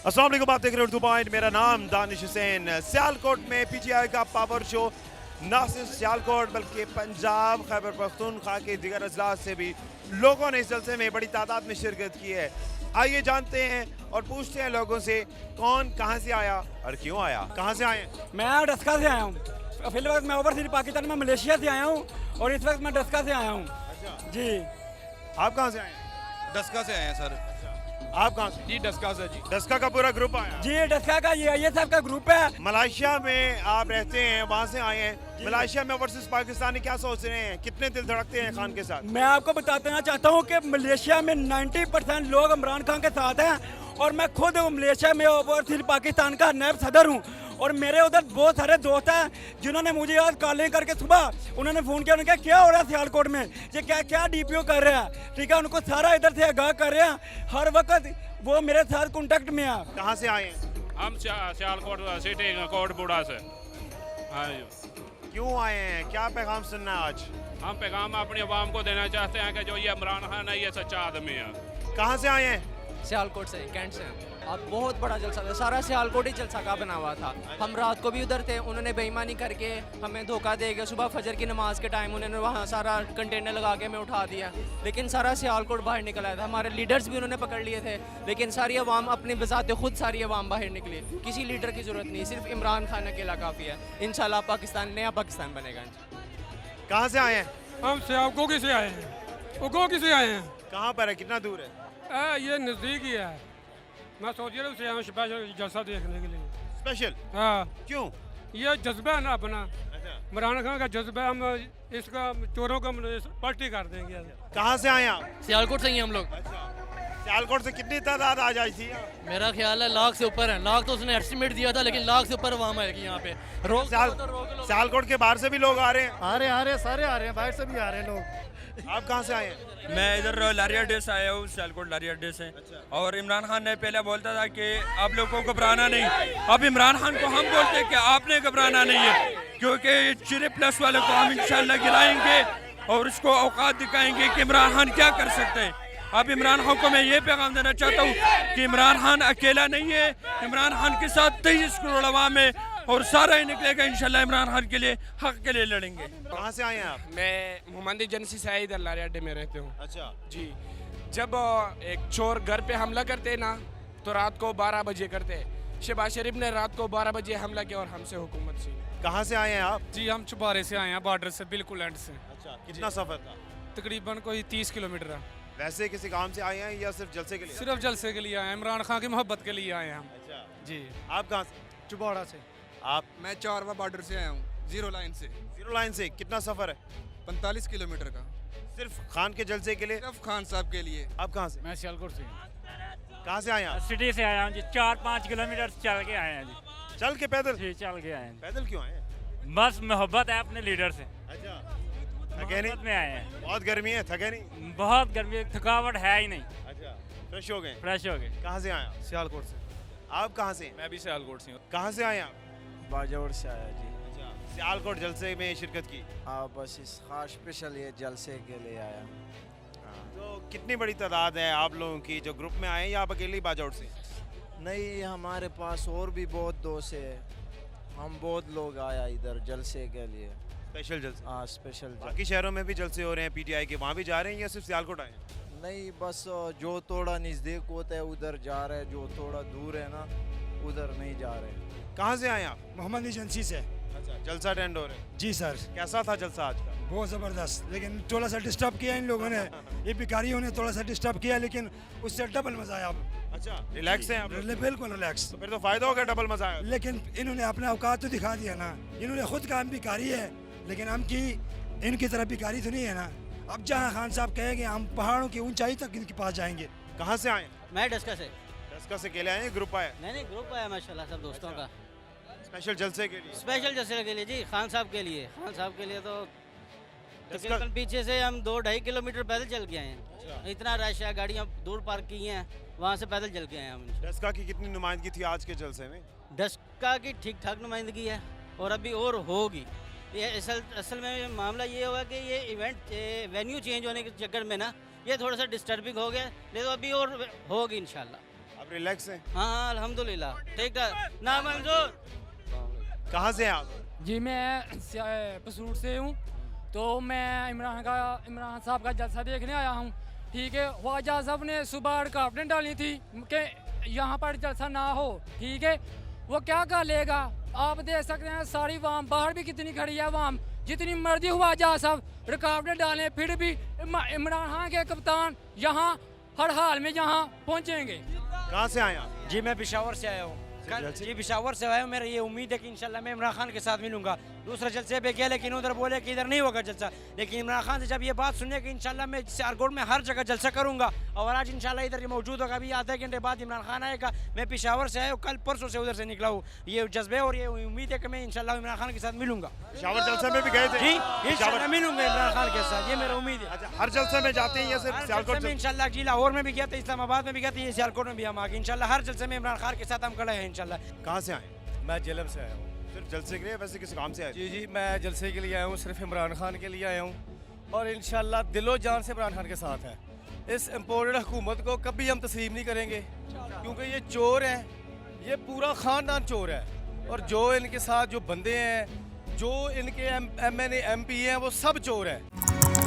अस्सलाम वालेकुम, आप देख रहे हैं उर्दू पॉइंट। मेरा नाम दानिश हुसैन। सियालकोट में पीटीआई का पावर शो न सिर्फ सियालकोट बल्कि पंजाब, खैबर पख्तूनख्वा के दिगर अजला से भी लोगों ने इस जलसे में बड़ी तादाद में शिरकत की है। आइए जानते हैं और पूछते हैं लोगों से कौन कहां से आया और क्यों आया। कहां से आए हैं? मैं डस्का से आया हूँ। फिल वक्त मैं ओवरसीज पाकिस्तान में मलेशिया से आया हूँ और इस वक्त मैं डस्का से आया हूँ। अच्छा, जी। आप कहां से आए हैं? डस्का से आए हैं सर। आप कहां से? जी डस्का से जी। डस्का का पूरा ग्रुप आया? जी, डस्का का ये सब का ग्रुप है। मलेशिया में आप रहते हैं, वहां से आए हैं। मलेशिया में वर्सेस पाकिस्तानी क्या सोच रहे हैं? कितने दिल धड़कते हैं खान के साथ? मैं आपको बताना चाहता हूँ कि मलेशिया में 90% लोग इमरान खान के साथ हैं और मैं खुद मलेशिया में ओवरसीज पाकिस्तान का नायब सदर हूँ और मेरे उधर बहुत सारे दोस्त हैं जिन्होंने मुझे आज कॉलिंग करके सुबह उन्होंने फ़ोन किया। उन्होंने कहा क्या हो रहा है सियालकोट में, ये क्या क्या डीपीओ कर रहा है। ठीक है, उनको सारा इधर से आगाह कर रहे हैं। हर वक्त वो मेरे साथ कॉन्टेक्ट में है। कहाँ से आए हैं? हम सियालकोट सिटी कोटपुड़ा से। हाँ जी। क्यों आए हैं? क्या पैगाम सुनना है आज? हम पैगाम अपनी आवाम को देना चाहते हैं कि जो ये इमरान खान है ये सच्चा आदमी है। कहाँ से आए हैं? सियालकोट से, कैंट से। अब बहुत बड़ा जलसा था, सारा सियालकोट ही जलसा का बना हुआ था। हम रात को भी उधर थे, उन्होंने बेईमानी करके हमें धोखा दे के सुबह फजर की नमाज के टाइम उन्होंने वहाँ सारा कंटेनर लगा के हमें उठा दिया। लेकिन सारा सियालकोट बाहर निकल आया था। हमारे लीडर्स भी उन्होंने पकड़ लिए थे, लेकिन सारी अवाम अपनी बजाते खुद सारी अवाम बाहर निकली। किसी लीडर की ज़रूरत नहीं, सिर्फ इमरान खान अकेला काफ़ी है। इंशाल्लाह पाकिस्तान नया पाकिस्तान बनेगा। कहाँ से आए हैं? हम सियालकोट से आए हैं। उगोकी से आए हैं। कहाँ पर है? कितना दूर है? ये नज़दीक ही है। मैं सोच रहा हूँ से स्पेशल जलसा देखने के लिए। स्पेशल? हाँ, क्यों? ये जज्बा है ना अपना, अच्छा, इमरान खान का जज्बा। हम इसका चोरों का पलटी कर देंगे। कहाँ से आए हैं आप? सियालकोट से ही हम लोग। अच्छा, सियालकोट से कितनी तादाद आ जाई थी? मेरा ख्याल है लाख से ऊपर है। लाख तो उसने एस्टिमेट दिया था, लेकिन लाख से ऊपर वहाँ आएगी यहाँ पे। सियालकोट के बाहर से भी लोग आ रहे हैं? आ रहे हैं, सारे आ रहे हैं, बाहर से भी आ रहे हैं लोग। आप कहाँ से आए हैं? मैं इधर लारी अड्डे से आया हूँ, सियालकोट लारी अड्डे से। और इमरान खान ने पहले बोलता था कि आप लोगों को घबराना नहीं। अब इमरान खान को हम बोलते हैं कि आपने घबराना नहीं है, क्योंकि चिरे प्लस वाले को हम इंशाल्लाह गिराएंगे और उसको औकात दिखाएंगे कि इमरान खान क्या कर सकते हैं। अब इमरान खान को मैं ये पैगाम देना चाहता हूँ कि इमरान खान अकेला नहीं है। इमरान खान के साथ 23 करोड़ अवाम है और सारा ही निकलेगा इंशाल्लाह। इमरान खान के लिए, हक के लिए लड़ेंगे। कहाँ से आए हैं आप? मैं मोहम्मद एजेंसी से इधर लारे अड्डे में रहते हूँ। अच्छा, जी। जब एक चोर घर पे हमला करते ना तो रात को 12 बजे करते। शहबाज शरीफ ने रात को 12 बजे हमला किया और हमसे हुकूमत से। कहाँ से आए हैं आप? जी, हम चुबारे से आए हैं, बॉर्डर से, बिल्कुल एंड से। अच्छा, कितना सफर था? तकरीबन कोई 30 किलोमीटर है। वैसे किसी काम से आए हैं या सिर्फ जलसे के लिए? सिर्फ जलसे के लिए आए हैं, इमरान खान की मोहब्बत के लिए आए हैं हम। अच्छा, जी। आप कहाँ से? चुबाड़ा से। आप? मैं चारवा बॉर्डर से आया हूँ, जीरो लाइन से। जीरो लाइन से। कितना सफर है? 45 किलोमीटर का, सिर्फ खान के जलसे के लिए? सिर्फ खान साहब के लिए। आप कहाँ से? मैं सियालकोट से। कहाँ से आए हैं आप? सिटी से आया हूँ जी, 4-5 किलोमीटर चल के आए हैं जी। चल के? पैदल? जी, चल के आए हैं। पैदल क्यों आए हैं? बस मोहब्बत है अपने लीडर से। अच्छा, थके नहीं? में आए हैं। बहुत गर्मी है, थके नहीं? बहुत गर्मी, थकावट है ही नहीं, अच्छा, फ्रेश हो गए? फ्रेश हो गए। कहाँ से आए आप? सियालकोट से। आप कहाँ से? मैं भी सियालकोट से हूँ। कहाँ से आए आप? बाजौर से आया जी। अच्छा, सियालकोट जलसे में शिरकत की? हाँ, बस इस खास स्पेशल ये जलसे के लिए आया। तो कितनी बड़ी तादाद है आप लोगों की जो ग्रुप में आए हैं या आप अकेले ही बाजौर से? नहीं, हमारे पास और भी बहुत दोस्त है। हम बहुत लोग आया इधर जलसे के लिए। स्पेशल जलसे? हाँ, स्पेशल बाकी शहरों में भी जलसे हो रहे हैं पीटीआई के, वहाँ भी जा रहे हैं या सिर्फ सियालकोट आए हैं? नहीं, बस जो थोड़ा नज़दीक होता है उधर जा रहे हैं, जो थोड़ा दूर है ना उधर नहीं जा रहे। कहाँ से आए आप? मोहम्मद एजेंसी से। अच्छा, जलसा अटेंड हो रहे हैं? जी सर, कैसा था जलसा आज का? बहुत ज़बरदस्त, लेकिन थोड़ा सा डिस्टर्ब किया इन लोगों ने, ये भिखारियों ने थोड़ा सा डिस्टर्ब किया, लेकिन उससे डबल मज़ा आया। अच्छा, रिलैक्स हैं आप लोग? बिल्कुल रिलैक्स। तो फिर तो फायदा हो गया, डबल मजा आया। लेकिन इन्होंने अपना औकात तो दिखा दिया ना। इन्होंने खुद का हम भिखारी है, लेकिन हम की इनकी तरह भिखारी तो नहीं है ना। अब जहाँ खान साहब कहेंगे हम पहाड़ों की ऊंचाई तक इनके पास जाएंगे। कहाँ से आए? मैं डस्का से। दसका से अकेले आए हैं, ग्रुप आए? नहीं, ग्रुप आया माशाल्लाह सब दोस्तों का। स्पेशल जलसे के लिए? स्पेशल जलसे के लिए जी, खान साहब के लिए। खान साहब के लिए तो डस्का? तकरीबन पीछे से हम 2-2.5 किलोमीटर पैदल चल के आए हैं। इतना रश है, गाड़ियाँ दूर पार्क की हैं, वहाँ से पैदल चल के आए हैं हम। दसका की कितनी नुमाइंदगी थी आज के जलसे में? डस्का की ठीक ठाक नुमाइंदगी है और अभी और होगी। ये असल में मामला ये हुआ कि ये इवेंट वेन्यू चेंज होने के चक्कर में ना ये थोड़ा सा डिस्टर्बिंग हो गया, लेकिन अभी और होगी इंशाल्लाह। अब रिलैक्स हैं? हाँ अल्हम्दुलिल्लाह ठीक है ना मंजूर। कहाँ से हैं आप? जी मैं पसूट से हूँ। तो मैं इमरान साहब का जलसा देखने आया हूँ। ठीक है, ख्वाजा साहब ने सुबह रुकावटें डाली थी कि यहाँ पर जलसा ना हो। ठीक है, वो क्या कर लेगा? आप देख सकते हैं सारी वाम बाहर भी कितनी खड़ी है वाम, जितनी मर्जी ख्वाजा साहब रुकावटें डालें फिर भी इमरान खान के कप्तान यहाँ हर हाल में यहाँ पहुँचेंगे। कहाँ से आए आप? जी मैं पेशावर से आया हूँ। जी पेशावर से आया हूँ। मेरा ये उम्मीद है कि इंशाल्लाह मैं इमरान खान के साथ मिलूंगा। दूसरा जलसे पे गया लेकिन उधर बोले कि इधर नहीं होगा जलसा, लेकिन इमरान खान से जब ये बात सुनने कि इंशाल्लाह मैं सियालकोट में हर जगह जलसा करूंगा और आज इंशाल्लाह इधर मौजूद होगा। अभी आधे घंटे बाद इमरान खान आएगा। मैं पेशावर से आया हूँ, कल परसों से उधर से निकला हूँ। ये जज्बे और ये उम्मीद है कि मैं इंशाल्लाह इमरान खान के साथ मिलूंगा। पेशावर जलसे में भी गए थे? जी इंशाल्लाह मिलूंगा इमरान खान के साथ, ये मेरा उम्मीद है। अच्छा, हर जलसे में जाते हैं या सिर्फ सियालकोट में? इंशाल्लाह जी लाहौर में भी गया था, इस्लामाबाद में भी गया था, ये सियालकोट में भी हम आगे इंशाल्लाह हर जलसे में इमरान खान के साथ हम खड़े हैं इंशाल्लाह। कहाँ से आए? मैं जेलम से आया हूँ। सिर्फ जलसे के लिए? वैसे किसी काम से आए? जी जी मैं जलसे के लिए आया हूँ, सिर्फ इमरान खान के लिए आया हूँ और इंशाल्लाह दिलो जान से इमरान खान के साथ है। इस इम्पोर्टेड हुकूमत को कभी हम तस्लीम नहीं करेंगे क्योंकि ये चोर है, ये पूरा ख़ानदान चोर है और जो इनके साथ जो बंदे हैं, जो इनके MNA MP हैं, वो सब चोर हैं।